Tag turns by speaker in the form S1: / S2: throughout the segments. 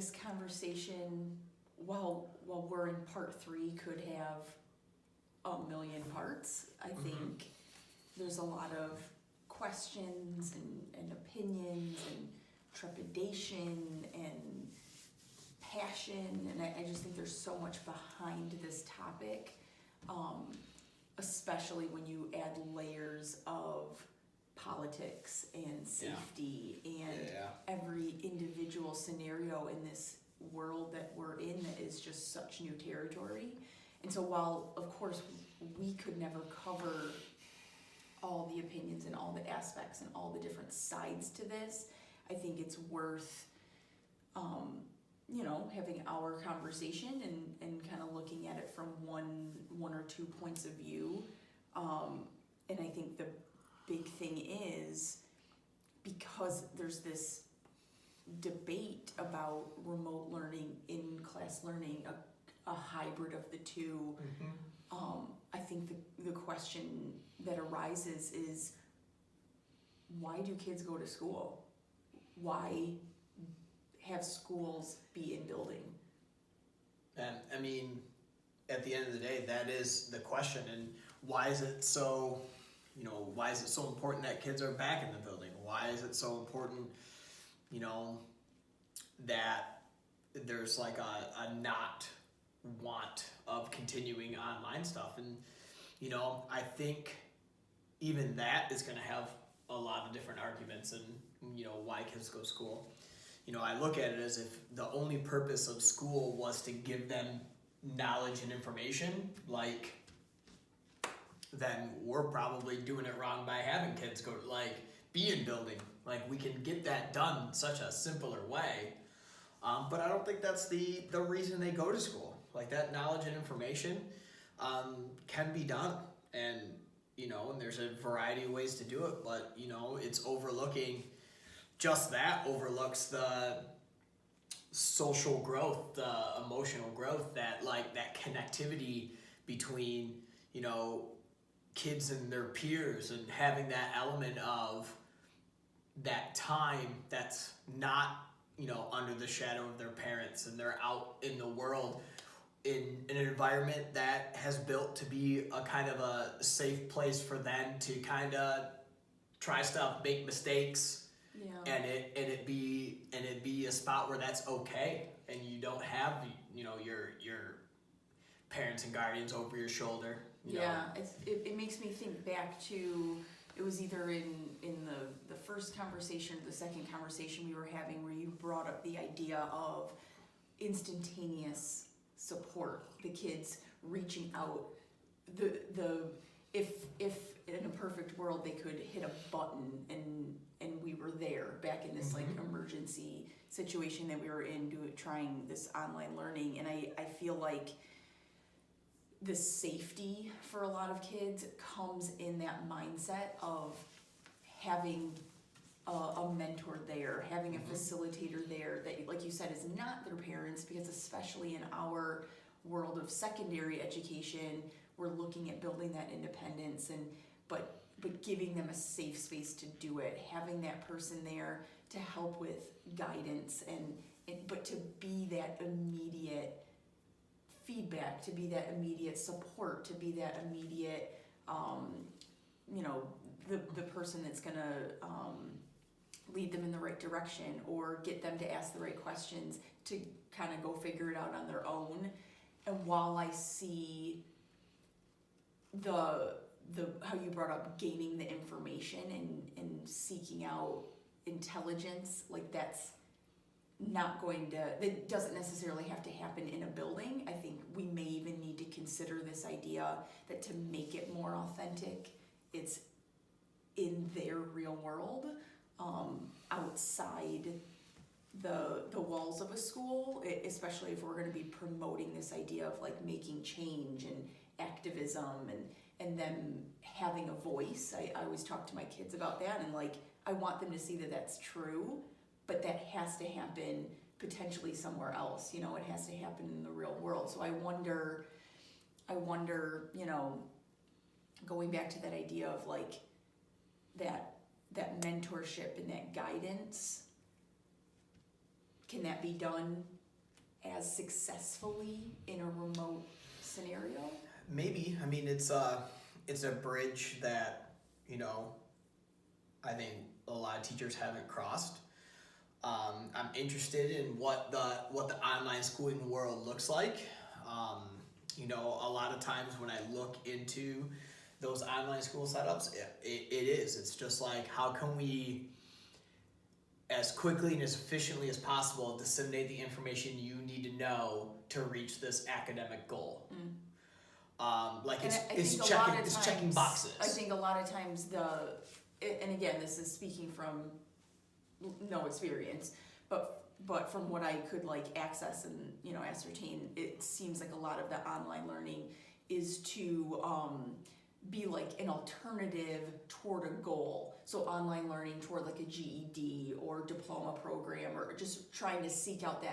S1: this conversation, while we're in part 3, could have a million parts. I think there's a lot of questions and opinions and trepidation and passion, and I just think there's so much behind this topic, especially when you add layers of politics and safety and every individual scenario in this world that we're in that is just such new territory. And so while, of course, we could never cover all the opinions and all the aspects and all the different sides to this, I think it's worth, having our conversation and kind of looking at it from one or two points of view. And I think the big thing is, because there's this debate about remote learning, in-class learning, a hybrid of the two, I think the question that arises is, why do kids go to school? Why have schools be in building?
S2: And I mean, at the end of the day, that is the question. And why is it so, why is it so important that kids are back in the building? Why is it so important, that there's like a not want of continuing online stuff? And, I think even that is going to have a lot of different arguments and, why kids go to school. I look at it as if the only purpose of school was to give them knowledge and information, then we're probably doing it wrong by having kids be in building. We can get that done in such a simpler way. But I don't think that's the reason they go to school. That knowledge and information can be done. And, and there's a variety of ways to do it, but, it's overlooking overlooks the social growth, the emotional growth, that connectivity between, kids and their peers, and having that element of that time that's not, under the shadow of their parents, and they're out in the world in an environment that has built to be a kind of a safe place for them to kind of try stuff, make mistakes, and it be a spot where that's okay, and you don't have your parents and guardians over your shoulder.
S1: It makes me think back to, it was either in the first conversation or the second conversation we were having, where you brought up the idea of instantaneous support, the kids reaching out. If in a perfect world they could hit a button and we were there back in this emergency situation that we were in, trying this online learning. And I feel like the safety for a lot of kids comes in that mindset of having a mentor there, having a facilitator there that, like you said, is not their parents, because especially in our world of secondary education, we're looking at building that independence, but giving them a safe space to do it, having that person there to help with guidance, but to be that immediate feedback, to be that immediate support, to be that immediate, the person that's gonna lead them in the right direction, or get them to ask the right questions to kind of go figure it out on their own. And while I see the how you brought up gaining the information and seeking out intelligence, that's not going to, that doesn't necessarily have to happen in a building. I think we may even need to consider this idea that to make it more authentic, it's in their real world, outside the walls of a school, especially if we're going to be promoting this idea of making change and activism and them having a voice. I always talk to my kids about that, and I want them to see that that's true, but that has to happen potentially somewhere else. It has to happen in the real world. So I wonder, going back to that idea of that mentorship and that guidance can that be done as successfully in a remote scenario?
S2: Maybe. I mean, it's a bridge that, you know, I think a lot of teachers haven't crossed. I'm interested in what the online schooling world looks like. You know, a lot of times when I look into those online school setups, it's just like, how can we, as quickly and as efficiently as possible, disseminate the information you need to know to reach this academic goal. It's checking boxes.
S1: I think a lot of times and again, this is speaking from no experience, but from what I could like access and, you know, ascertain, it seems like a lot of the online learning is to be like an alternative toward a goal. So online learning toward like a GED or diploma program, or just trying to seek out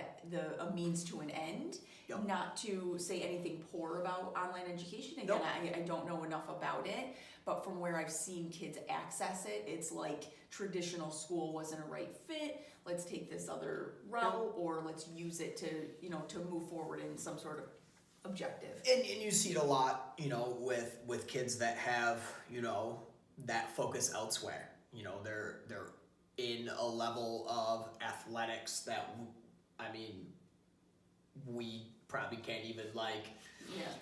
S1: a means to an end.
S2: Yep.
S1: Not to say anything poor about online education. Again,
S2: Nope.
S1: I don't know enough about it, but from where I've seen kids access it, it's like traditional school wasn't a right fit. Let's take this other route, or let's use it to, you know, to move forward in some sort of objective.
S2: And you see it a lot, you know, with kids that have, you know, that focus elsewhere. You know, they're in a level of athletics that, I mean, we probably can't even like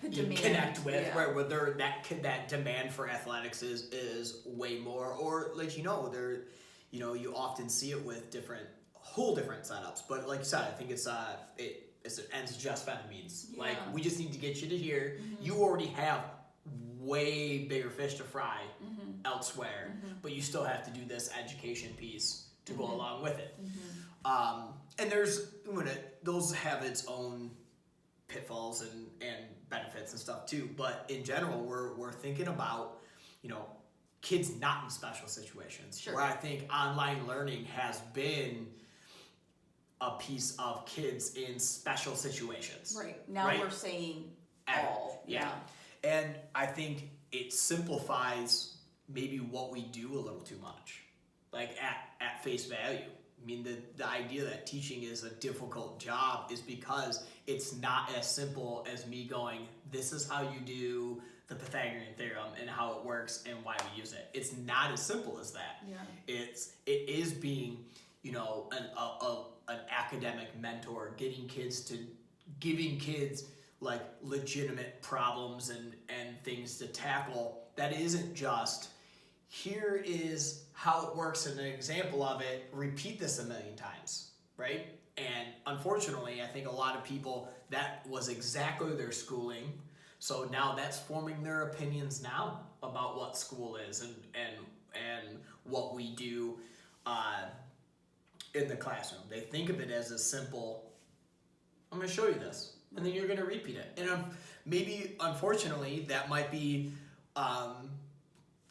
S2: connect with, where that demand for athletics is way more, or like, you know, you often see it with whole different setups. But like you said, I think it's it ends just by the means.
S1: Yeah.
S2: Like, we just need to get you to here. You already have way bigger fish to fry elsewhere, but you still have to do this education piece to go along with it. And those have its own pitfalls and benefits and stuff too. But in general, we're thinking about, you know, kids not in special situations.
S1: Sure.
S2: Where I think online learning has been a piece of kids in special situations.
S1: Right. Now we're saying all.
S2: Yeah. And I think it simplifies maybe what we do a little too much. Like at face value. I mean, the idea that teaching is a difficult job is because it's not as simple as me going, this is how you do the Pythagorean theorem and how it works and why we use it. It's not as simple as that.
S1: Yeah.
S2: It is being, you know, an academic mentor, giving kids like legitimate problems and things to tackle. That isn't just, here is how it works and an example of it, repeat this a million times, right? And unfortunately, I think a lot of people, that was exactly their schooling. So now that's forming their opinions now about what school is and what we do in the classroom. They think of it as a simple, I'm going to show you this, and then you're going to repeat it. And maybe, unfortunately, that might be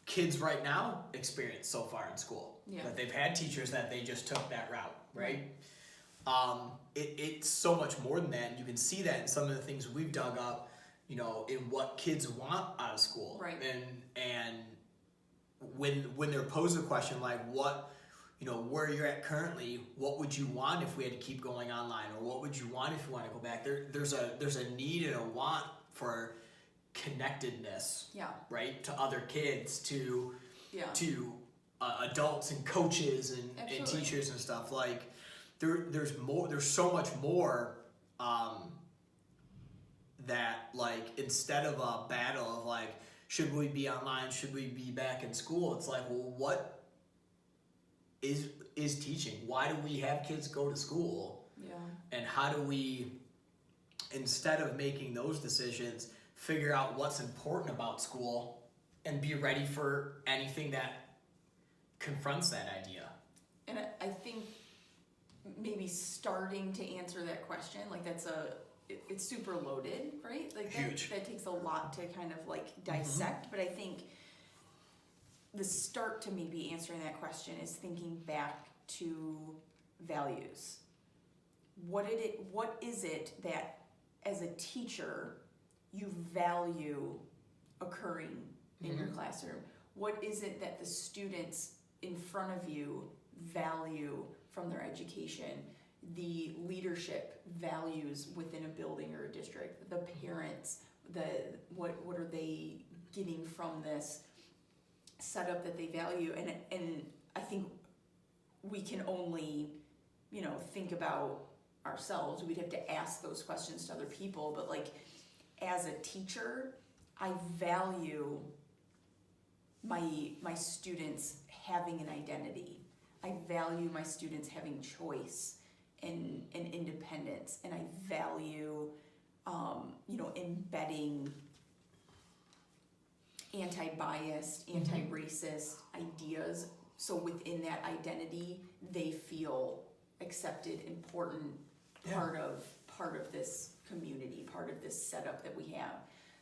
S2: kids right now experience so far in school.
S1: Yeah.
S2: That they've had teachers that they just took that route, right? It's so much more than that, and you can see that in some of the things we've dug up, you know, in what kids want out of school.
S1: Right.
S2: And when they're posed a question like, what, you know, where you're at currently, what would you want if we had to keep going online, or what would you want if you want to go back? There's a need and a want for connectedness, right, to other kids, to adults and coaches and teachers and stuff. Like there's so much more that, like, instead of a battle of like, should we be online, should we be back in school, it's like, well, what is teaching? Why do we have kids go to school? And how do we, instead of making those decisions, figure out what's important about school and be ready for anything that confronts that idea?
S1: And I think maybe starting to answer that question, like it's super loaded, right? Like
S2: huge.
S1: That takes a lot to kind of like dissect, but I think the start to maybe answering that question is thinking back to values. What is it that as a teacher you value occurring in your classroom? What is it that the students in front of you value from their education? the leadership values within a building or a district, the parents, what are they getting from this setup that they value, and I think we can only, think about ourselves. We'd have to ask those questions to other people, but like as a teacher, I value my students having an identity. I value my students having choice and independence, and I value embedding anti-biased, anti-racist ideas, so within that identity they feel accepted, important, part of this community, part of this setup that we have.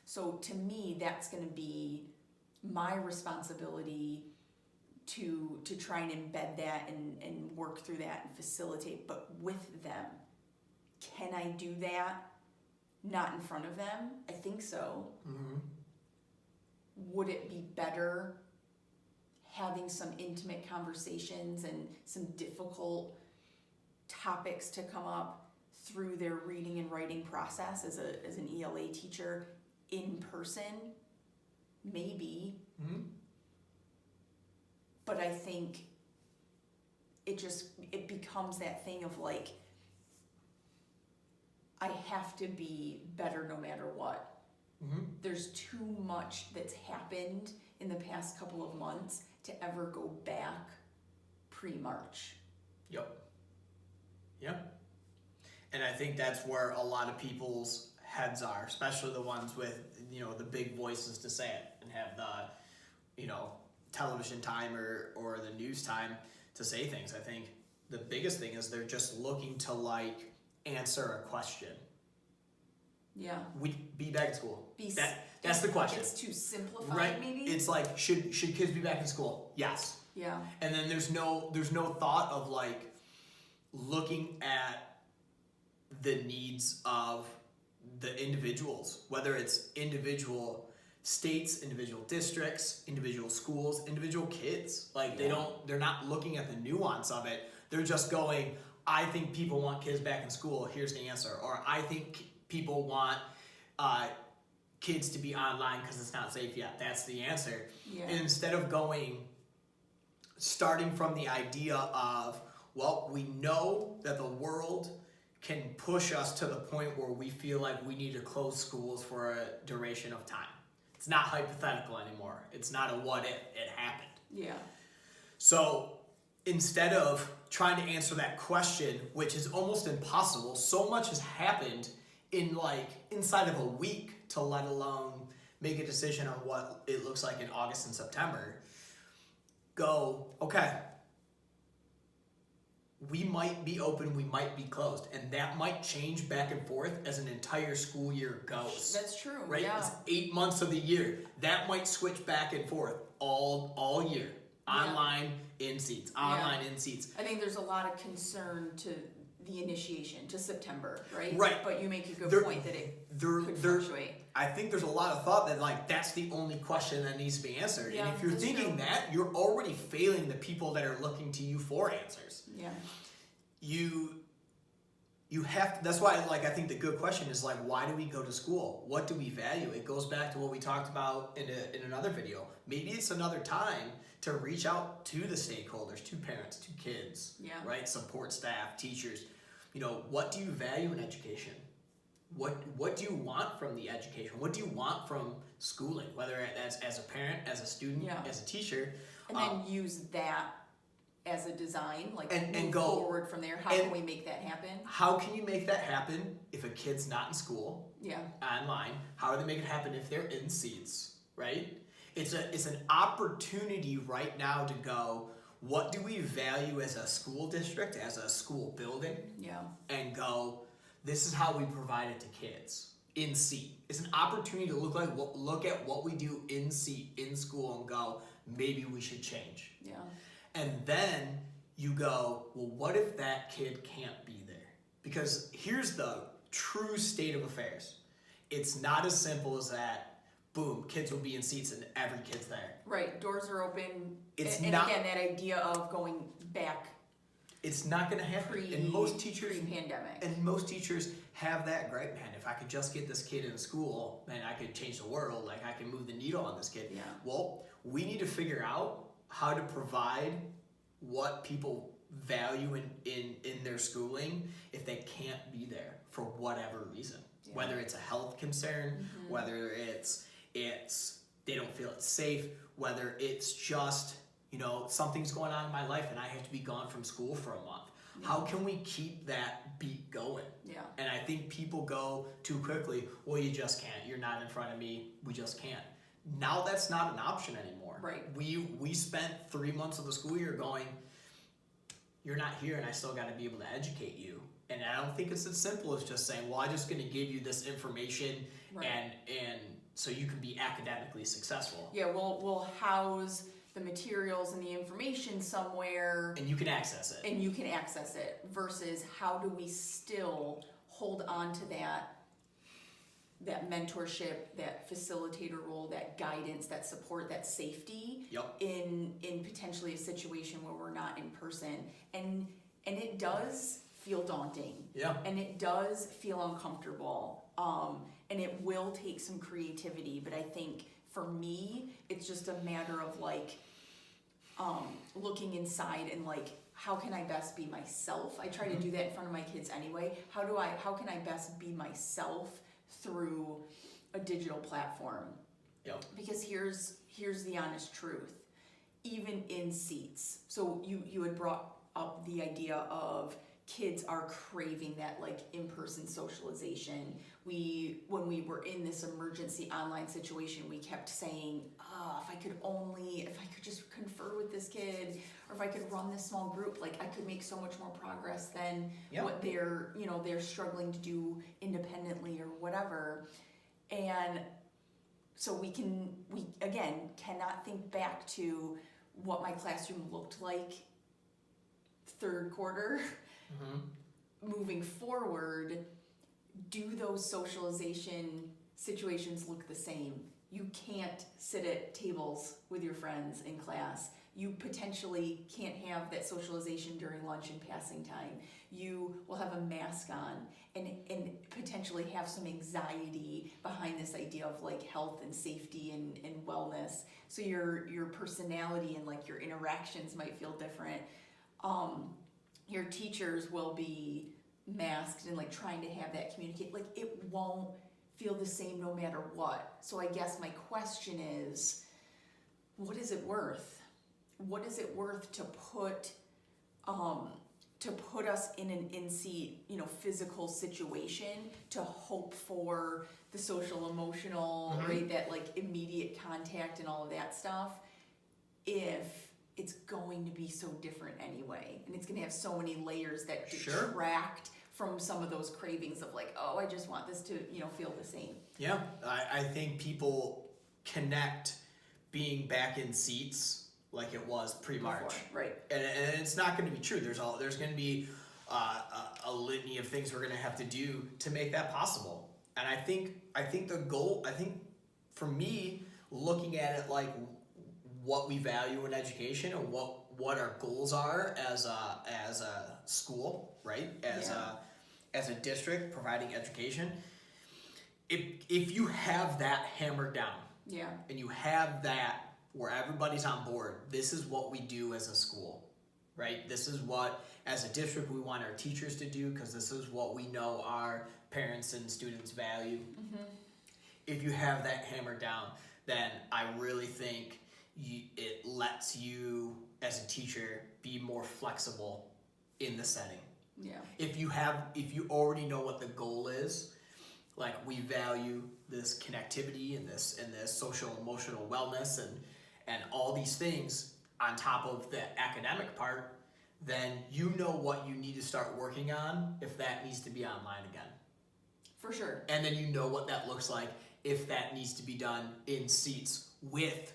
S1: So to me, that's going to be my responsibility to try and embed that and work through that and facilitate, but with them. Can I do that? Not in front of them? I think so.
S2: Mm-hmm.
S1: Would it be better having some intimate conversations and some difficult topics to come up through their reading and writing process as an ELA teacher in person? Maybe.
S2: Mm-hmm.
S1: But I think it becomes that thing of like, I have to be better no matter what.
S2: Mm-hmm.
S1: There's too much that's happened in the past couple of months to ever go back pre-March.
S2: Yep. And I think that's where a lot of people's heads are, especially the ones with, the big voices to say it and have the, television time or the news time to say things. I think the biggest thing is they're just looking to like answer a question.
S1: Yeah.
S2: We'd be back in school. That's the question.
S1: It's too simplified,
S2: right?
S1: Maybe.
S2: It's like, should kids be back in school? Yes.
S1: Yeah.
S2: And then there's no thought of like looking at the needs of the individuals, whether it's individual states, individual districts, individual schools, individual kids. Like they're not looking at the nuance of it. They're just going, I think people want kids back in school. Here's the answer. Or I think people want kids to be online because it's not safe yet. That's the answer.
S1: Yeah.
S2: And instead of starting from the idea of, well, we know that the world can push us to the point where we feel like we need to close schools for a duration of time. It's not hypothetical anymore. It's not a what if, it happened.
S1: Yeah.
S2: So instead of trying to answer that question, which is almost impossible, so much has happened in like inside of a week to let alone make a decision on what it looks like in August and September. Go, okay, we might be open, we might be closed, and that might change back and forth as an entire school year goes.
S1: That's true.
S2: Right?
S1: Yeah.
S2: It's 8 months of the year. That might switch back and forth all year. Online, in seats. Online, in seats.
S1: I think there's a lot of concern to the initiation, to September, right?
S2: Right.
S1: But you make a good point that it could fluctuate.
S2: I think there's a lot of thought that like that's the only question that needs to be answered.
S1: Yeah,
S2: and if you're
S1: that's
S2: thinking
S1: true.
S2: that, you're already failing the people that are looking to you for answers.
S1: Yeah.
S2: You have to, that's why like I think the good question is like, why do we go to school? What do we value? It goes back to what we talked about in another video. Maybe it's another time to reach out to the stakeholders, to parents, to kids, right? Support staff, teachers. What do you value in education? What do you want from the education? What do you want from schooling? Whether as a parent, as a student, as a teacher.
S1: And then use that as a design, like
S2: and
S1: move
S2: go
S1: forward from there. How can we make that happen?
S2: How can you make that happen if a kid's not in school?
S1: Yeah.
S2: Online. How do they make it happen if they're in seats? Right? It's an opportunity right now to go, what do we value as a school district, as a school building?
S1: Yeah.
S2: And go, this is how we provide it to kids in seat. It's an opportunity to look at what we do in seat in school and go, maybe we should change.
S1: Yeah.
S2: And then you go, well, what if that kid can't be there? Because here's the true state of affairs. It's not as simple as that. Boom, kids will be in seats and every kid's there.
S1: Right, doors are open.
S2: It's
S1: and
S2: not,
S1: again, that idea of going back
S2: It's not going to happen. And most teachers,
S1: Pre-pandemic.
S2: and most teachers have that gripe, man. If I could just get this kid in school, man, I could change the world. Like I can move the needle on this kid.
S1: Yeah.
S2: Well, we need to figure out how to provide what people value in their schooling if they can't be there for whatever reason.
S1: Yeah.
S2: Whether it's a health concern, whether it's they don't feel it's safe, whether it's just, you know, something's going on in my life and I have to be gone from school for a month. Yeah. How can we keep that beat going?
S1: Yeah.
S2: And I think people go too quickly, well, you just can't. You're not in front of me. We just can't. Now that's not an option anymore.
S1: Right.
S2: We spent 3 months of the school year going, you're not here and I still got to be able to educate you. And I don't think it's as simple as just saying, well, I'm just going to give you this information and so you can be academically successful.
S1: Yeah, we'll house the materials and the information somewhere.
S2: And you can access it.
S1: Versus how do we still hold on to that mentorship, that facilitator role, that guidance, that support, that safety in potentially a situation where we're not in person. And it does feel daunting. Yeah. And it does feel uncomfortable. And it will take some creativity, but I think for me, it's just a matter of like looking inside and like, how can I best be myself? I try to do that in front of my kids anyway. How can I best be myself through a digital platform? Yep. Because here's the honest truth. Even in seats. So you had brought up the idea of kids are craving that like in-person socialization. When we were in this emergency online situation, we kept saying, if I could just confer with this kid, or if I could run this small group, like I could make so much more progress than what they're struggling to do independently or whatever. And so we again cannot think back to what my classroom looked like third quarter. Moving forward, do those socialization situations look the same? You can't sit at tables with your friends in class. You potentially can't have that socialization during lunch and passing time. You will have a mask on and potentially have some anxiety behind this idea of like health and safety and wellness. So your personality and like your interactions might feel different. Your teachers will be masked and like trying to have that communicate. Like it won't feel the same no matter what. So I guess my question is, what is it worth? What is it worth to put us in an in-seat, physical situation to hope for the social, emotional, right? That like immediate contact and all of that stuff, if it's going to be so different anyway, and it's going to have so many layers that detract from some of those cravings of like, oh, I just want this to, feel the same. Yeah,
S2: I think people connect being back in seats like it was pre-March,
S1: right?
S2: And it's not going to be true. There's going to be a litany of things we're going to have to do to make that possible. And I think the goal, for me, looking at it like what we value in education and what our goals are as a school, right? As a district providing education. If you have that hammered down, and you have that where everybody's on board, this is what we do as a school, right? This is what, as a district, we want our teachers to do because this is what we know our parents and students value. If you have that hammered down, then I really think it lets you, as a teacher, be more flexible in the setting. Yeah. If you already know what the goal is, like we value this connectivity and this social emotional wellness and all these things on top of the academic part, then you know what you need to start working on if that needs to be online again.
S1: For sure.
S2: And then you know what that looks like if that needs to be done in seats with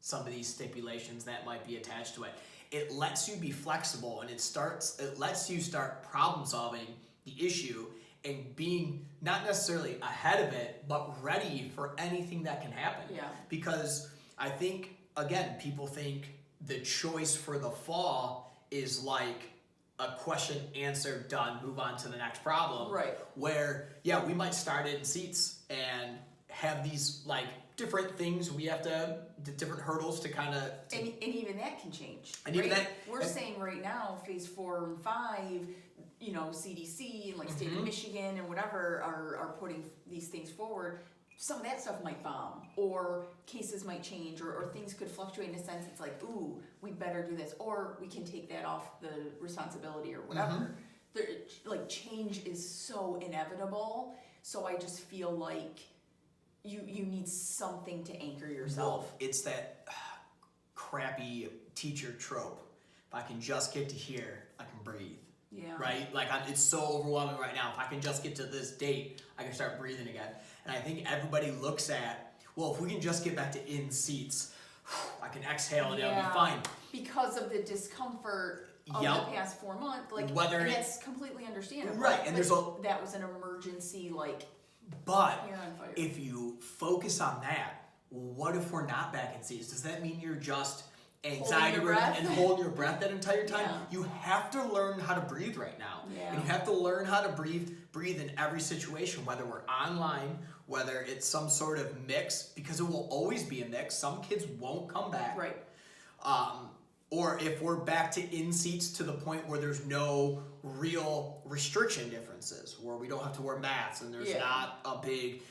S2: some of these stipulations that might be attached to it. It lets you be flexible and it lets you start problem solving the issue and being not necessarily ahead of it, but ready for anything that can happen.
S1: Yeah.
S2: Because I think, again, people think the choice for the fall is like a question, answer, done, move on to the next problem.
S1: Right.
S2: Where, yeah, we might start in seats and have these like different things we have to, different hurdles to kind of.
S1: And even that can change.
S2: And
S1: right?
S2: even that.
S1: We're saying right now, phase 4 and 5, you know, CDC and like state of Michigan and whatever are putting these things forward. Some of that stuff might bomb, or cases might change, or things could fluctuate in a sense. It's like, ooh, we better do this, or we can take that off the responsibility or whatever. Like change is so inevitable. So I just feel like you need something to anchor yourself.
S2: Well, it's that crappy teacher trope. If I can just get to here, I can breathe.
S1: Yeah.
S2: Right? Like it's so overwhelming right now. If I can just get to this date, I can start breathing again. And I think everybody looks at, well, if we can just get back to in seats, I can exhale and it'll be fine.
S1: Because of the discomfort of the past 4 months, like,
S2: Whether
S1: that's completely understandable.
S2: Right, and there's
S1: that was an emergency, like.
S2: But
S1: hair on fire.
S2: if you focus on that, what if we're not back in seats? Does that mean you're just anxiety and holding your breath that entire time?
S1: Yeah.
S2: You have to learn how to breathe right now.
S1: Yeah.
S2: And you have to learn how to breathe in every situation, whether we're online, whether it's some sort of mix, because it will always be a mix. Some kids won't come back.
S1: Right.
S2: Or if we're back to in seats to the point where there's no real restriction differences, where we don't have to wear masks and there's not a big,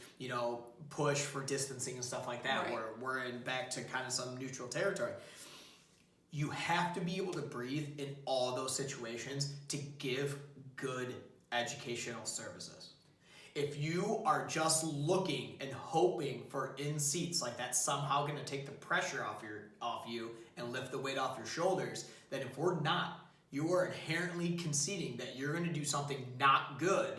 S2: push for distancing and stuff like that, where we're back to kind of some neutral territory. You have to be able to breathe in all those situations to give good educational services. If you are just looking and hoping for in seats, like that's somehow going to take the pressure off you and lift the weight off your shoulders, then if we're not, you are inherently conceding that you're going to do something not good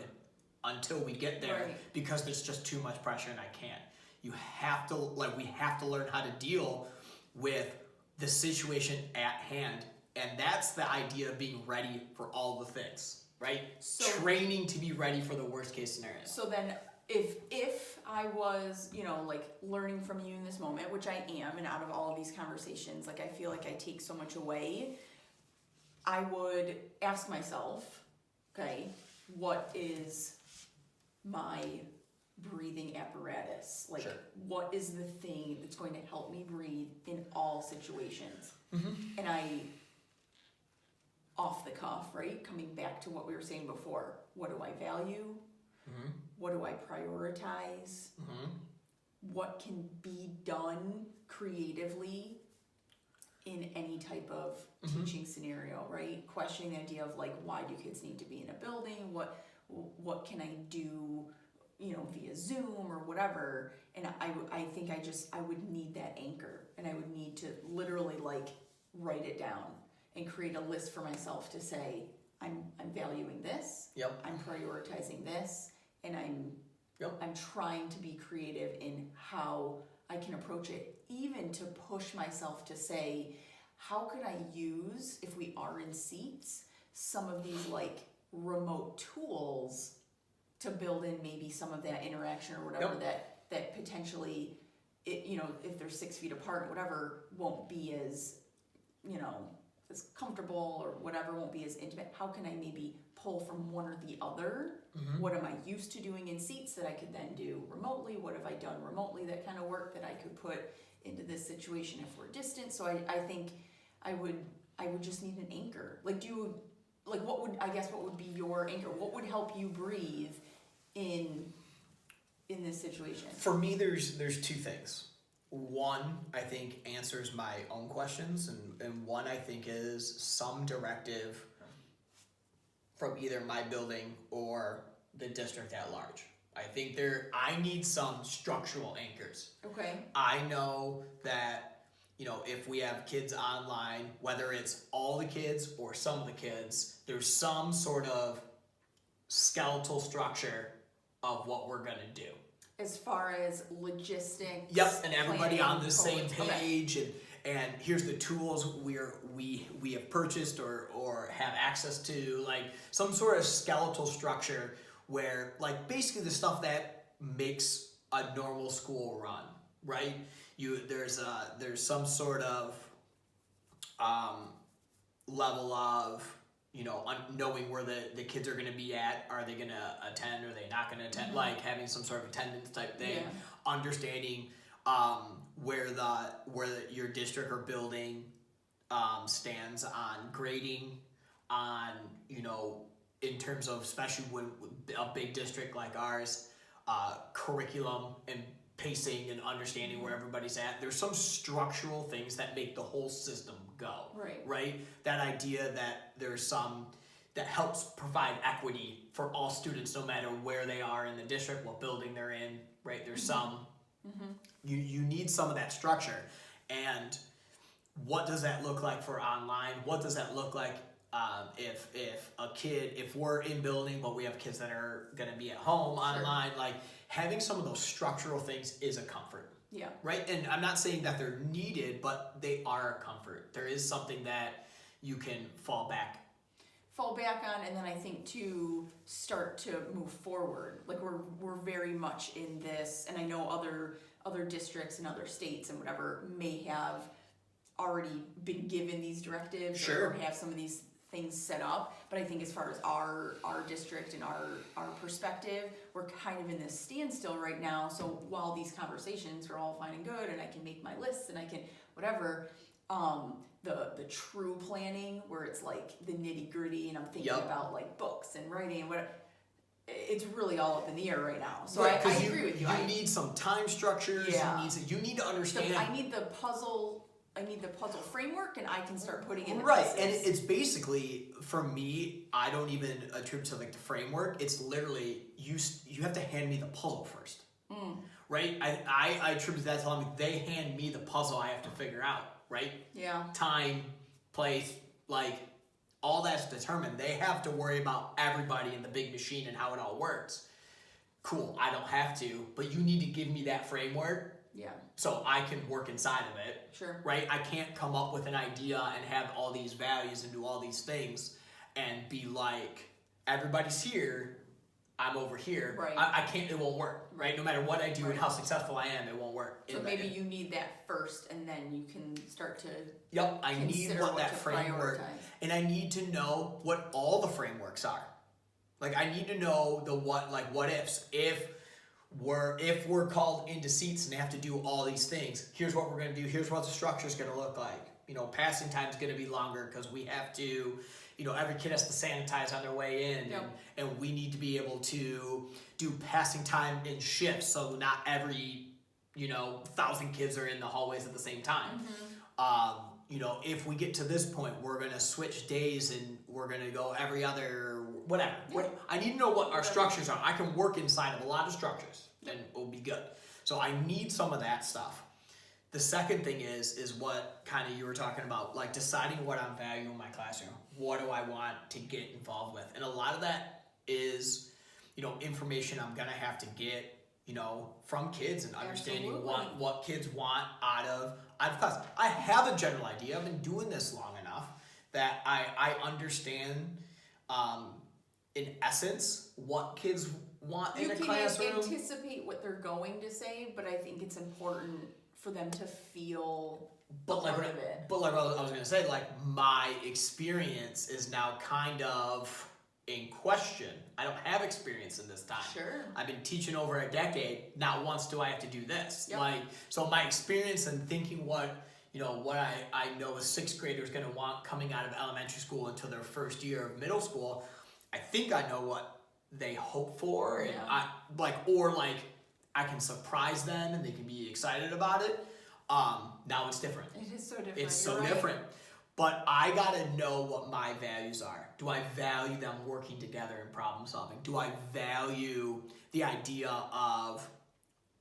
S2: until we get there, because there's just too much pressure and I can't. We have to learn how to deal with the situation at hand, and that's the idea of being ready for all the things, right? So, training to be ready for the worst case scenario.
S1: So then if I was, learning from you in this moment, which I am, and out of all of these conversations, like I feel like I take so much away, I would ask myself, okay, what is my breathing apparatus? Like, what is the thing that's going to help me breathe in all situations? And I, off the cuff, right, coming back to what we were saying before, what do I value? What do I prioritize? What can be done creatively in any type of teaching scenario, right? Questioning the idea of like, why do kids need to be in a building? What can I do, via Zoom or whatever? And I think I would need that anchor, and I would need to literally like write it down and create a list for myself to say, I'm valuing this. I'm prioritizing this, and I'm trying to be creative in how I can approach it, even to push myself to say, how could I use, if we are in seats, some of these like remote tools to build in maybe some of that interaction or whatever that potentially, if they're 6 feet apart or whatever, won't be as, as comfortable or whatever, won't be as intimate. How can I maybe pull from one or the other? What am I used to doing in seats that I could then do remotely? What have I done remotely that kind of work that I could put into this situation if we're distant? So I think I would just need an anchor. What would be your anchor? What would help you breathe in this situation?
S2: For me, there's two things. One, I think, answers my own questions, and one, I think, is some directive from either my building or the district at large. I think I need some structural anchors.
S1: Okay.
S2: I know that, if we have kids online, whether it's all the kids or some of the kids, there's some sort of skeletal structure of what we're going to do.
S1: As far as logistics.
S2: And everybody
S1: planning,
S2: on the same page, and here's the tools we have purchased or have access to, like some sort of skeletal structure where, like, basically the stuff that makes a normal school run, right? There's some sort of level of knowing where the kids are going to be at. Are they going to attend? Are they not going to attend?
S1: Mm-hmm.
S2: Like having some sort of attendance type thing.
S1: Yeah.
S2: Understanding where your district or building stands on grading, on in terms of, especially when a big district like ours, curriculum and pacing and understanding where everybody's at. There's some structural things that make the whole system go. Right? That idea that there's some that helps provide equity for all students, no matter where they are in the district, what building they're in. Right? There's some. You need some of that structure. And what does that look like for online? What does that look like if we're in building but we have kids that are going to be at home online? Like having some of those structural things is a comfort.
S1: Yeah.
S2: Right? And I'm not saying that they're needed, but they are a comfort. There is something that you can fall back on,
S1: and then I think to start to move forward. Like we're very much in this, and I know other districts and other states and whatever may have already been given these directives or have some of these things set up, but I think as far as our district and our perspective, we're kind of in this standstill right now. So while these conversations are all fine and good, and I can make my lists and I can whatever, the true planning where it's like the nitty gritty, and I'm thinking about like books and writing and whatever, it's really all up in the air right now. So I agree with you.
S2: You need some time structures.
S1: Yeah.
S2: You need to understand.
S1: So I need the puzzle framework, and I can start putting in the
S2: right.
S1: pieces.
S2: And it's basically, for me, I don't even attribute to like the framework. It's literally you have to hand me the puzzle first. Right? I attribute that to telling me they hand me the puzzle I have to figure out. Right?
S1: Yeah.
S2: Time, place, like all that's determined. They have to worry about everybody in the big machine and how it all works. Cool. I don't have to, but you need to give me that framework.
S1: Yeah.
S2: So I can work inside of it.
S1: Sure.
S2: Right? I can't come up with an idea and have all these values and do all these things and be like, everybody's here, I'm over here.
S1: Right.
S2: I can't, it won't work. Right? No matter what I do and how successful I am, it won't work.
S1: So maybe you need that first, and then you can start to
S2: I need what that framework, and I need to know what all the frameworks are. Like I need to know the what ifs. If we're called into seats and have to do all these things, here's what we're going to do. Here's what the structure is going to look like. Passing time is going to be longer because we have to, every kid has to sanitize on their way in, and we need to be able to do passing time in shifts, so not every 1,000 kids are in the hallways at the same time. If we get to this point, we're going to switch days and we're going to go every other, whatever. I need to know what our structures are. I can work inside of a lot of structures and it'll be good. So I need some of that stuff. The second thing is what kind of you were talking about, like deciding what I'm valuing in my classroom. What do I want to get involved with? And a lot of that is, information I'm going to have to get, from kids and understanding what kids want out of class. I have a general idea. I've been doing this long enough that I understand, in essence, what kids want in a classroom.
S1: You can anticipate what they're going to say, but I think it's important for them to feel part of it.
S2: But like I was going to say, like my experience is now kind of in question. I don't have experience in this time.
S1: Sure.
S2: I've been teaching over a decade. Not once do I have to do this. So my experience and thinking what I know a sixth grader is going to want coming out of elementary school into their first year of middle school, I think I know what they hope for, and I can surprise them and they can be excited about it. Now it's different.
S1: It is so different.
S2: It's so different. But I gotta know what my values are. Do I value them working together and problem solving? Do I value the idea of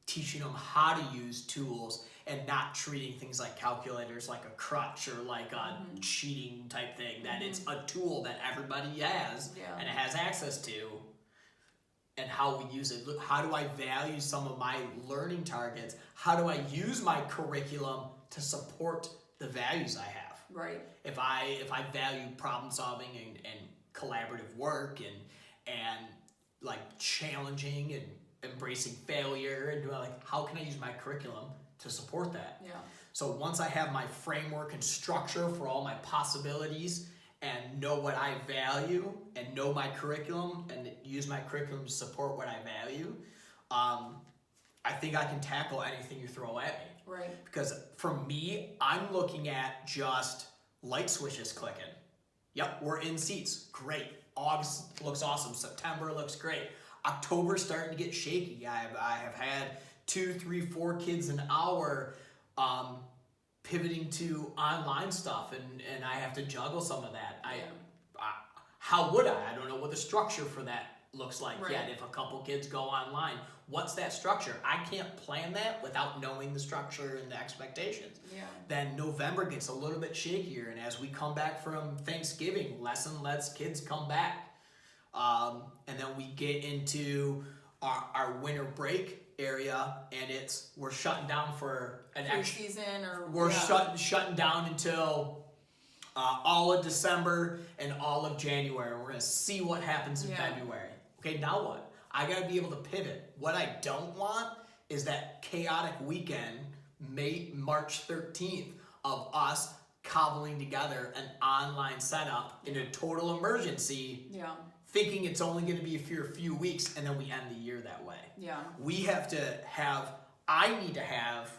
S2: teaching them how to use tools and not treating things like calculators like a crutch or like a cheating type thing, that it's a tool that everybody has and it has access to, and how we use it. Look, how do I value some of my learning targets? How do I use my curriculum to support the values I have?
S1: Right.
S2: If I value problem solving and collaborative work and like challenging and embracing failure and doing like, how can I use my curriculum to support that?
S1: Yeah.
S2: So once I have my framework and structure for all my possibilities and know what I value and know my curriculum and use my curriculum to support what I value, I think I can tackle anything you throw at me.
S1: Right.
S2: Because for me, I'm looking at just light switches clicking. Yep, we're in seats. Great. August looks awesome. September looks great. October's starting to get shaky. I have had 2, 3, 4 kids an hour pivoting to online stuff, and I have to juggle some of that. How would I? I don't know what the structure for that looks like yet. If a couple kids go online, what's that structure? I can't plan that without knowing the structure and the expectations.
S1: Yeah.
S2: Then November gets a little bit shakier, and as we come back from Thanksgiving, less and less kids come back. And then we get into our winter break area, and we're shutting down for an extra
S1: season, or
S2: we're shutting down until all of December and all of January. We're gonna see what happens in February. Okay, now what? I gotta be able to pivot. What I don't want is that chaotic weekend, March 13th, of us cobbling together an online setup in a total emergency.
S1: Yeah.
S2: Thinking it's only going to be for a few weeks, and then we end the year that way.
S1: Yeah.
S2: I need to have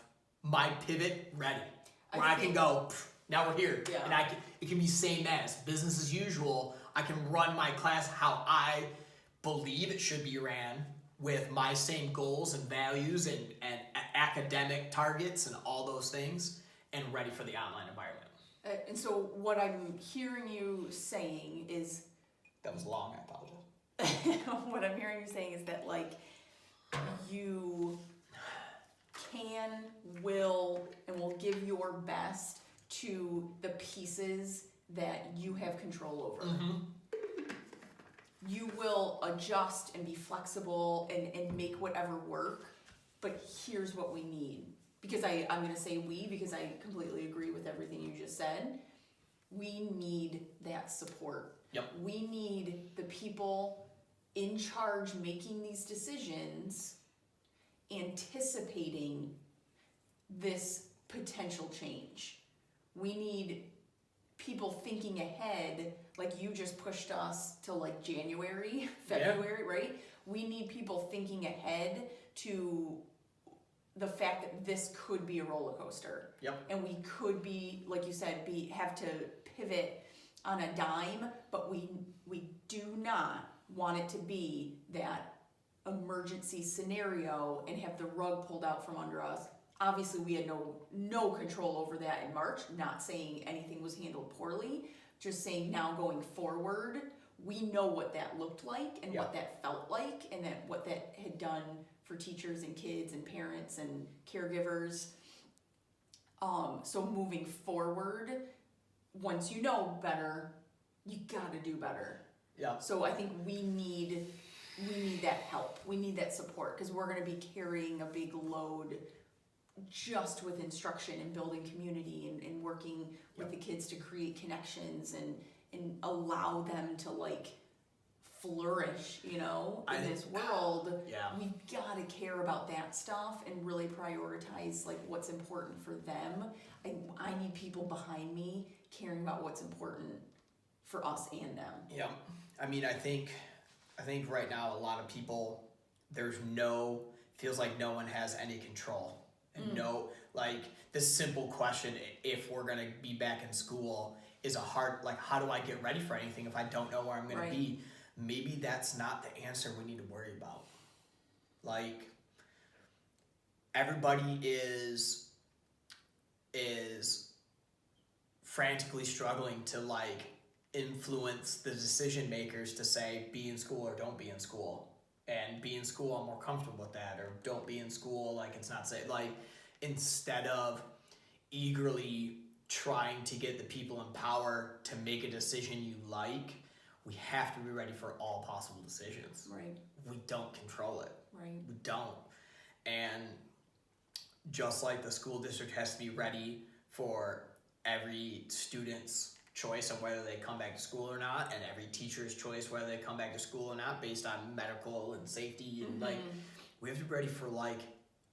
S2: my pivot ready. Where I can go, now we're here.
S1: Yeah.
S2: And it can be same as, business as usual. I can run my class how I believe it should be ran, with my same goals and values and academic targets and all those things, and ready for the online environment.
S1: And so what I'm hearing you saying is,
S2: that was long, I apologize.
S1: what I'm hearing you saying is that, like, you can, will, and will give your best to the pieces that you have control over.
S2: Mm-hmm.
S1: You will adjust and be flexible and make whatever work, but here's what we need. Because I'm going to say we, because I completely agree with everything you just said. We need that support.
S2: Yep.
S1: We need the people in charge making these decisions, anticipating this potential change. We need people thinking ahead, like you just pushed us to like January, February, right? We need people thinking ahead to the fact that this could be a roller coaster.
S2: Yep.
S1: And we could be, like you said, have to pivot on a dime, but we do not want it to be that emergency scenario and have the rug pulled out from under us. Obviously, we had no control over that in March, not saying anything was handled poorly, just saying now going forward, we know what that looked like and what that felt like, and what that had done for teachers and kids and parents and caregivers. So moving forward, once you know better, you gotta do better.
S2: Yeah.
S1: So I think we need that help. We need that support, because we're gonna be carrying a big load just with instruction and building community and working with the kids to create connections and allow them to like flourish, in this world. We've got to care about that stuff and really prioritize like what's important for them. I need people behind me caring about what's important for us and them.
S2: Yeah. I mean, I think right now a lot of people, feels like no one has any control. And like this simple question, if we're going to be back in school, is how do I get ready for anything if I don't know where I'm going to be? Maybe that's not the answer we need to worry about. Like, everybody is frantically struggling to like influence the decision makers to say be in school or don't be in school. And be in school, I'm more comfortable with that, or don't be in school, like it's not safe. Like, instead of eagerly trying to get the people in power to make a decision you like, we have to be ready for all possible decisions.
S1: Right.
S2: We don't control it.
S1: Right.
S2: We don't. And just like the school district has to be ready for every student's choice of whether they come back to school or not, and every teacher's choice whether they come back to school or not based on medical and safety, and like we have to be ready for like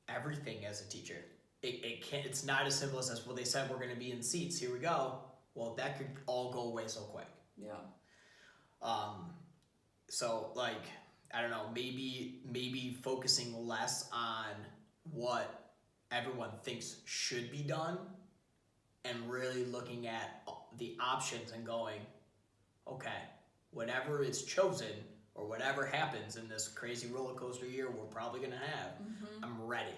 S2: everything as a teacher. It's not as simple as well, they said we're going to be in seats, here we go. Well, that could all go away so quick.
S1: Yeah.
S2: So like, I don't know, maybe focusing less on what everyone thinks should be done and really looking at the options and going, okay, whatever is chosen or whatever happens in this crazy roller coaster year we're probably gonna have, I'm ready.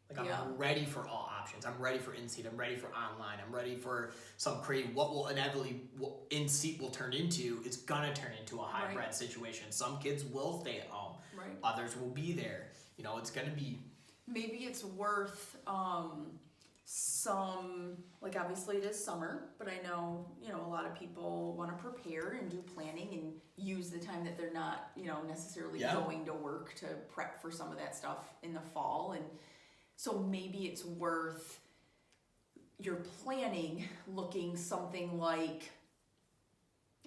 S2: Like I'm ready for all options. I'm ready for in-seat. I'm ready for online. I'm ready for some creative. What will inevitably in-seat will turn into? It's gonna turn into a hybrid situation. Some kids will stay at home.
S1: Right.
S2: Others will be there. You know, it's gonna be.
S1: Maybe it's worth some, like obviously it is summer, but I know, a lot of people want to prepare and do planning and use the time that they're not, necessarily going to work to prep for some of that stuff in the fall. And so maybe it's worth your planning looking something like,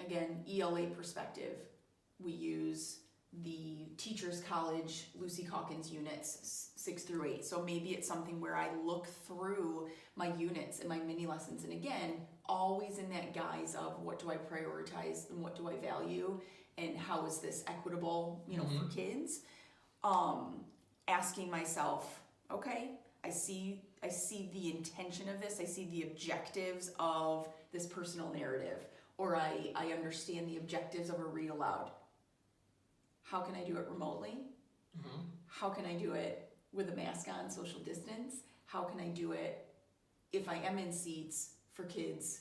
S1: again, ELA perspective. We use the Teachers College Lucy Calkins units 6 through 8. So maybe it's something where I look through my units and my mini lessons, and again, always in that guise of what do I prioritize and what do I value and how is this equitable, for kids. Asking myself, okay, I see the intention of this, I see the objectives of this personal narrative, or I understand the objectives of a read aloud. How can I do it remotely? How can I do it with a mask on, social distance? How can I do it if I am in seats for kids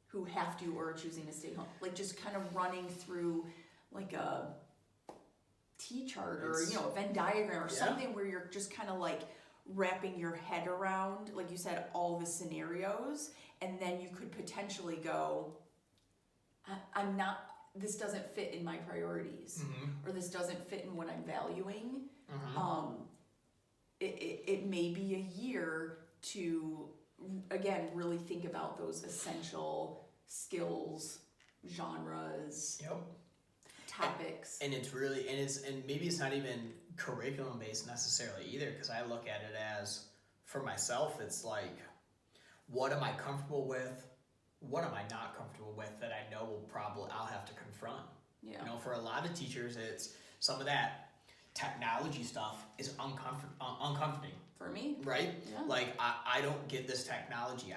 S1: who have to or are choosing to stay home? Like just kind of running through like a T-chart or, a Venn diagram or something where you're just kind of like wrapping your head around, like you said, all the scenarios. And then you could potentially go, this doesn't fit in my priorities, or this doesn't fit in what I'm valuing. It may be a year to, again, really think about those essential skills, genres, topics.
S2: And it's really, and maybe it's not even curriculum based necessarily either, because I look at it as, for myself, it's like, what am I comfortable with? What am I not comfortable with that I know I'll have to confront?
S1: Yeah.
S2: For a lot of teachers, it's some of that technology stuff is uncomforting.
S1: For me.
S2: Right?
S1: Yeah.
S2: Like, I don't get this technology.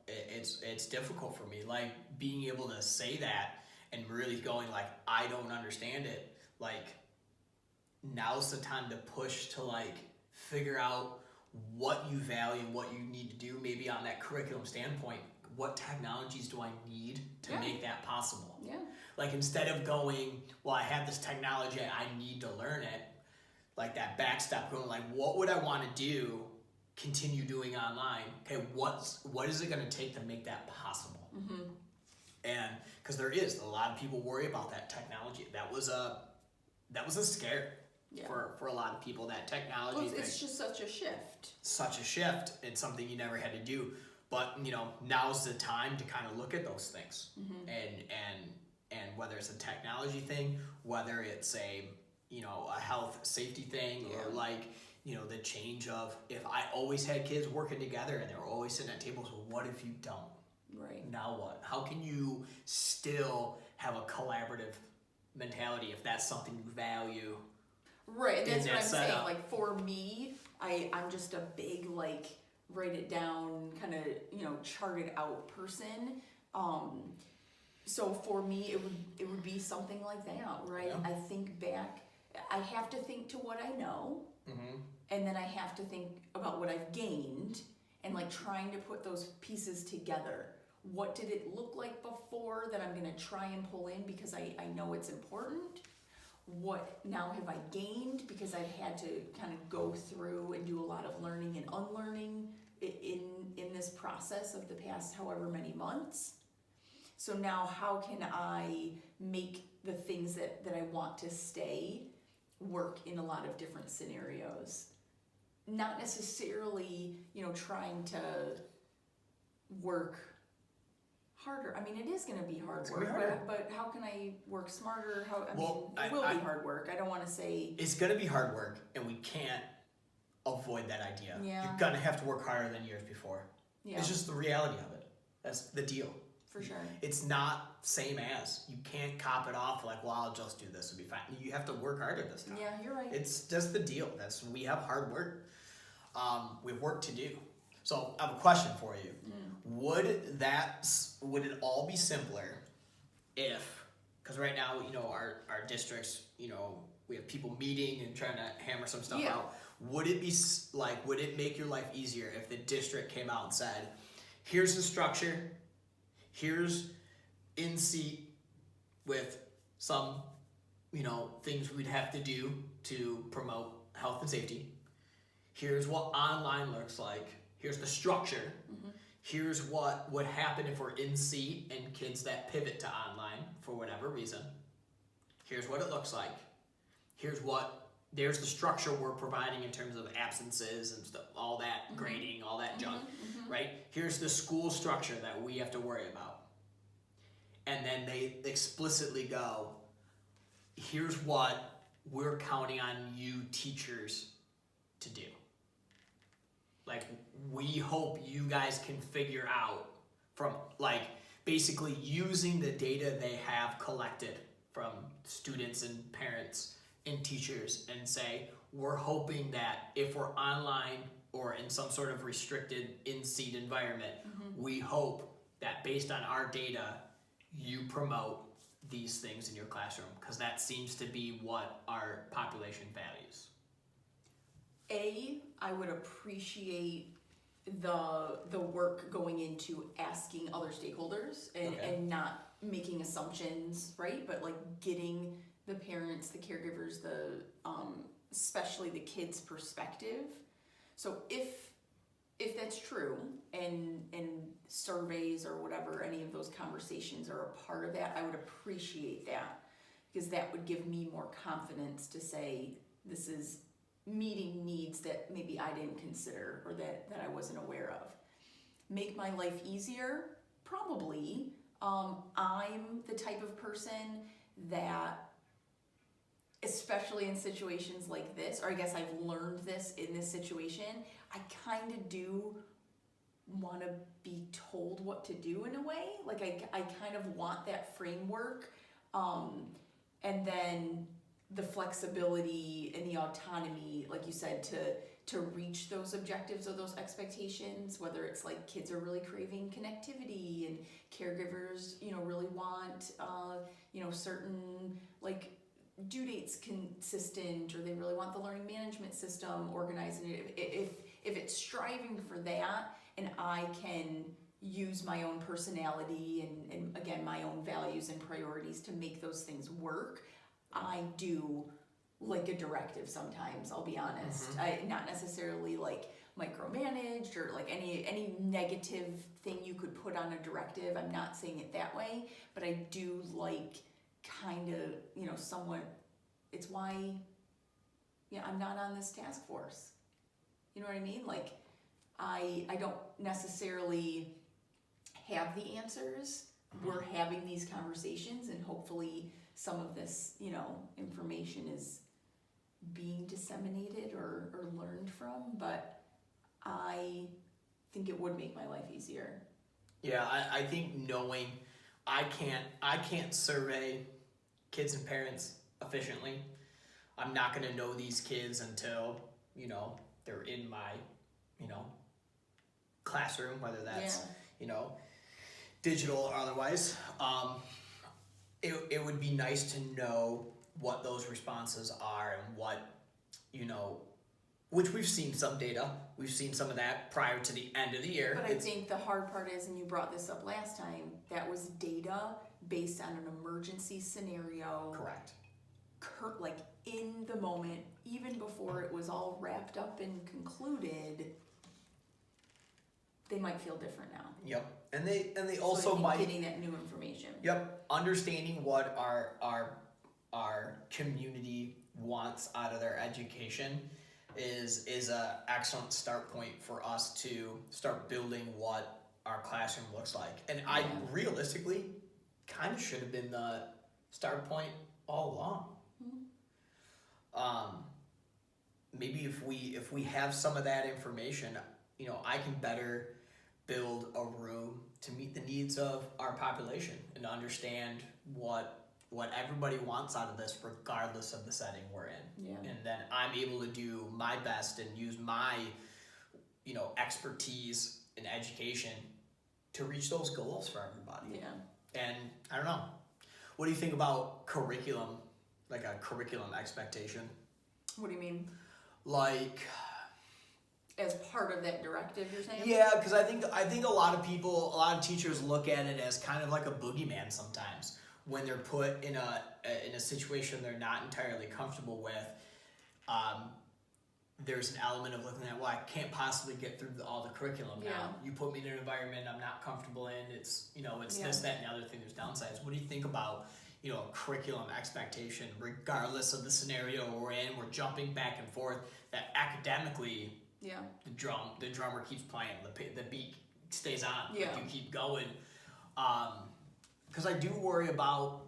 S2: It's difficult for me. Like, being able to say that and really going like, I don't understand it. Like, now's the time to push to like, figure out what you value, what you need to do, maybe on that curriculum standpoint. What technologies do I need to make that possible?
S1: Yeah.
S2: Like instead of going, well, I have this technology, I need to learn it, like that back step going like, what would I want to do, continue doing online? Okay, what is it going to take to make that possible? And because there is a lot of people worry about that technology. That was a scare for a lot of people, that technology thing.
S1: It's just such a shift.
S2: Such a shift. It's something you never had to do. But now's the time to kind of look at those things, and whether it's a technology thing, whether it's a health safety thing, or like the change of, if I always had kids working together and they were always sitting at tables, well, what if you don't?
S1: Right.
S2: Now what? How can you still have a collaborative mentality if that's something you value?
S1: Right, and that's what I'm saying.
S2: Setup.
S1: Like for me, I'm just a big like write it down, kind of, chart it out person. So for me, it would be something like that, right? I think back, I have to think to what I know, and then I have to think about what I've gained, and like trying to put those pieces together. What did it look like before that I'm gonna try and pull in because I know it's important? What now have I gained because I've had to kind of go through and do a lot of learning and unlearning in this process of the past however many months? So now how can I make the things that I want to stay work in a lot of different scenarios? Not necessarily, trying to work harder. I mean, it is going to be hard work, but how can I work smarter? It will be hard work. I don't want to say
S2: it's going to be hard work, and we can't avoid that idea.
S1: Yeah.
S2: You're going to have to work harder than years before.
S1: Yeah.
S2: It's just the reality of it. That's the deal.
S1: For sure.
S2: It's not same as. You can't cop it off like, well, I'll just do this, it'll be fine. You have to work harder this time.
S1: Yeah, you're right.
S2: It's just the deal. We have hard work. We have work to do. So I have a question for you. Would it all be simpler if, because right now, our districts, we have people meeting and trying to hammer some stuff out. Would it make your life easier if the district came out and said, here's the structure, here's in seat with some, things we'd have to do to promote health and safety. Here's what online looks like. Here's the structure. Here's what would happen if we're in seat and kids that pivot to online for whatever reason. Here's what it looks like. There's the structure we're providing in terms of absences and stuff, all that grading, all that junk, right? Here's the school structure that we have to worry about. And then they explicitly go, here's what we're counting on you teachers to do. Like, we hope you guys can figure out from, basically using the data they have collected from students and parents and teachers and say, we're hoping that if we're online or in some sort of restricted in-seat environment, we hope that based on our data, you promote these things in your classroom, because that seems to be what our population values.
S1: I would appreciate the work going into asking other stakeholders and not making assumptions, right? But getting the parents, the caregivers, especially the kids' perspective. So if that's true and surveys or whatever, any of those conversations are a part of that, I would appreciate that, because that would give me more confidence to say this is meeting needs that maybe I didn't consider or that I wasn't aware of. Make my life easier? Probably. I'm the type of person that, especially in situations like this, or I guess I've learned this in this situation, I kind of do want to be told what to do in a way. I kind of want that framework, and then the flexibility and the autonomy, like you said, to reach those objectives or those expectations, whether it's kids are really craving connectivity and caregivers, really want, certain due dates consistent, or they really want the learning management system organized. And if it's striving for that, and I can use my own personality and again, my own values and priorities to make those things work, I do like a directive sometimes, I'll be honest. I not necessarily micromanaged or any negative thing you could put on a directive. I'm not saying it that way, but I do kind of, somewhat, it's why, I'm not on this task force. You know what I mean? I don't necessarily have the answers. We're having these conversations, and hopefully some of this, information is being disseminated or learned from, but I think it would make my life easier.
S2: Yeah, I think knowing I can't survey kids and parents efficiently. I'm not going to know these kids until, they're in my, classroom, whether that's, digital or otherwise. It would be nice to know what those responses are and what, which we've seen some data. We've seen some of that prior to the end of the year.
S1: But I think the hard part is, and you brought this up last time, that was data based on an emergency scenario.
S2: Correct.
S1: In the moment, even before it was all wrapped up and concluded, they might feel different now.
S2: Yep. And they also
S1: so
S2: might
S1: getting that new information.
S2: Yep. Understanding what our community wants out of their education is a excellent start point for us to start building what our classroom looks like. And I realistically kind of should have been the start point all along. Maybe if we have some of that information, I can better build a room to meet the needs of our population and understand what everybody wants out of this, regardless of the setting we're in.
S1: Yeah.
S2: And then I'm able to do my best and use my, expertise in education to reach those goals for everybody.
S1: Yeah.
S2: And I don't know, what do you think about curriculum, like a curriculum expectation?
S1: What do you mean?
S2: Like,
S1: as part of that directive, you're saying?
S2: yeah, because I think a lot of teachers look at it as kind of like a boogeyman sometimes when they're put in a situation they're not entirely comfortable with. There's an element of looking at, well, I can't possibly get through all the curriculum now.
S1: Yeah.
S2: You put me in an environment I'm not comfortable in. It's this, that, and the other thing. There's downsides. What do you think about a curriculum expectation, regardless of the scenario we're in? We're jumping back and forth. That academically,
S1: Yeah.
S2: the drummer keeps playing, the beat stays on.
S1: Yeah.
S2: Like, you keep going. Because I do worry about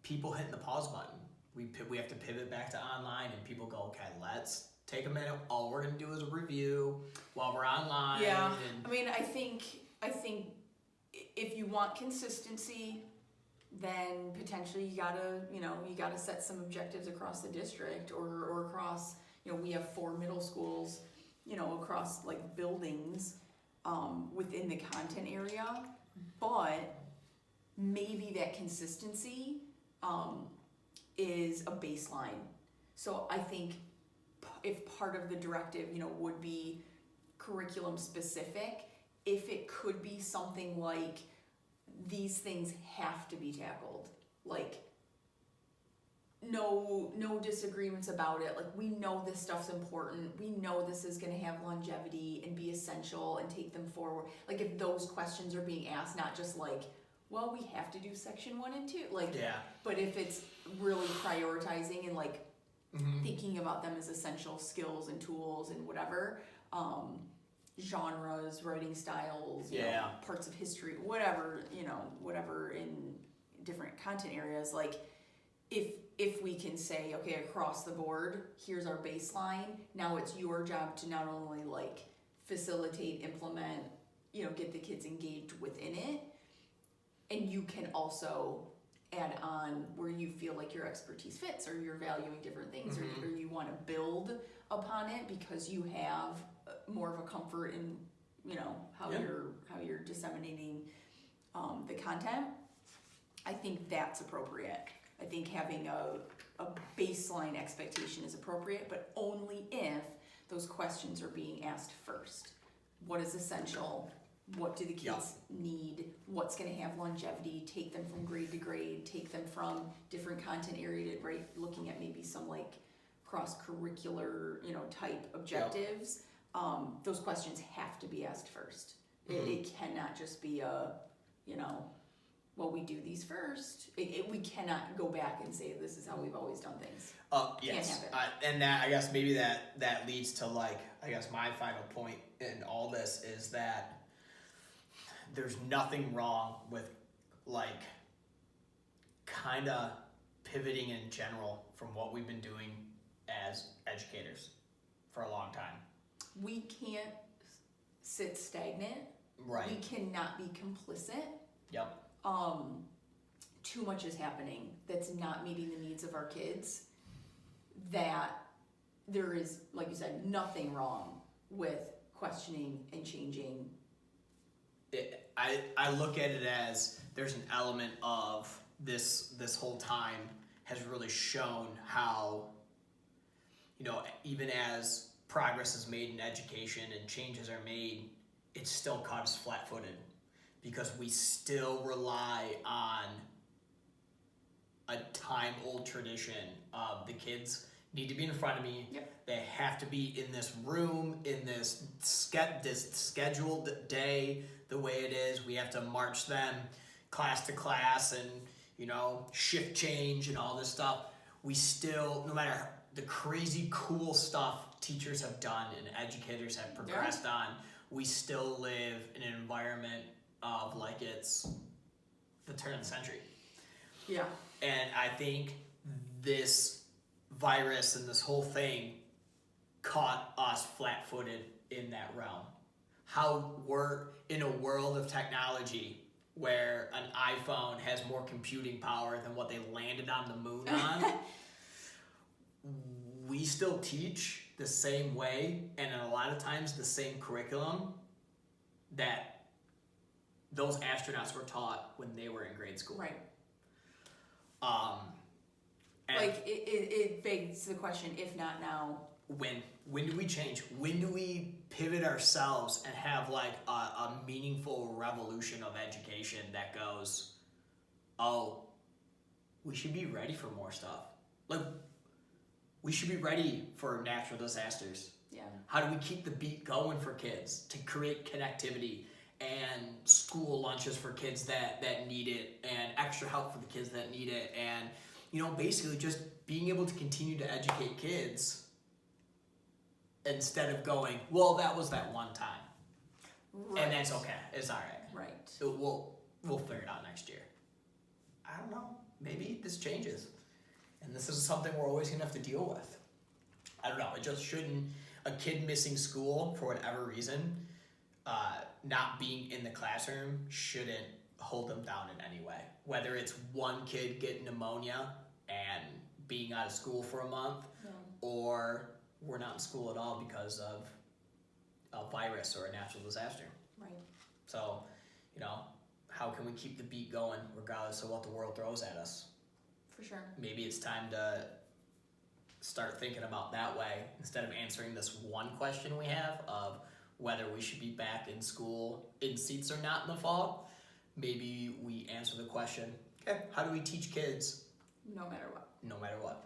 S2: people hitting the pause button. We have to pivot back to online, and people go, okay, let's take a minute. All we're gonna do is a review while we're online.
S1: Yeah.
S2: And
S1: I mean, I think if you want consistency, then potentially you gotta set some objectives across the district or across, we have 4 middle schools, across like buildings within the content area, but maybe that consistency is a baseline. So I think if part of the directive, would be curriculum specific, if it could be something like these things have to be tackled, like no disagreements about it, like we know this stuff's important, we know this is going to have longevity and be essential and take them forward. Like if those questions are being asked, not just like, well, we have to do section 1 and 2, like,
S2: yeah.
S1: but if it's really prioritizing and like
S2: Mm-hmm.
S1: thinking about them as essential skills and tools and whatever, genres, writing styles, parts of history, whatever in different content areas, like if we can say, okay, across the board, here's our baseline, now it's your job to not only like facilitate, implement, get the kids engaged within it, and you can also add on where you feel like your expertise fits, or you're valuing different things,
S2: Mm-hmm.
S1: or you want to build upon it because you have more of a comfort in how you're disseminating the content. I think that's appropriate. I think having a baseline expectation is appropriate, but only if those questions are being asked first. What is essential? What do the kids need? What's going to have longevity? Take them from grade to grade, take them from different content area to, right, looking at maybe some like cross-curricular, type objectives. Those questions have to be asked first.
S2: Mm-hmm.
S1: It cannot just be well, we do these first. We cannot go back and say this is how we've always done things.
S2: Yes.
S1: Can't have
S2: And that, I guess maybe that leads to my final point in all this is that there's nothing wrong with kind of pivoting in general from what we've been doing as educators for a long time.
S1: We can't sit stagnant.
S2: Right.
S1: We cannot be complicit.
S2: Yep.
S1: Too much is happening that's not meeting the needs of our kids. That there is, like you said, nothing wrong with questioning and changing.
S2: I look at it as there's an element of this whole time has really shown how, even as progress is made in education and changes are made, it's still caught us flat-footed because we still rely on a time-old tradition of the kids need to be in front of me.
S1: Yep.
S2: They have to be in this room, in this scheduled day, the way it is. We have to march them class to class and, shift change and all this stuff. We still, no matter the crazy cool stuff teachers have done and educators have progressed on, we still live in an environment of like it's the turn of the century.
S1: Yeah.
S2: And I think this virus and this whole thing caught us flat-footed in that realm. how we're in a world of technology where an iPhone has more computing power than what they landed on the moon on. We still teach the same way, and a lot of times the same curriculum that those astronauts were taught when they were in grade school.
S1: Right.
S2: And
S1: Like, it begs the question, if not now.
S2: when do we change? When do we pivot ourselves and have like a meaningful revolution of education that goes, oh, we should be ready for more stuff. Like, we should be ready for natural disasters.
S1: Yeah.
S2: How do we keep the beat going for kids to create connectivity and school lunches for kids that need it, and extra help for the kids that need it, and basically just being able to continue to educate kids instead of going, well, that was that one time.
S1: Right.
S2: And that's okay. It's all right.
S1: Right.
S2: We'll figure it out next year. I don't know. Maybe this changes. And this is something we're always going to have to deal with. I don't know. It just shouldn't. A kid missing school for whatever reason, not being in the classroom shouldn't hold them down in any way. Whether it's one kid getting pneumonia and being out of school for a month, or we're not in school at all because of a virus or a natural disaster.
S1: Right.
S2: So, how can we keep the beat going regardless of what the world throws at us?
S1: For sure.
S2: Maybe it's time to start thinking about that way instead of answering this one question we have of whether we should be back in school in seats or not in the fall. Maybe we answer the question, okay, how do we teach kids?
S1: No matter what.
S2: No matter what.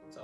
S2: So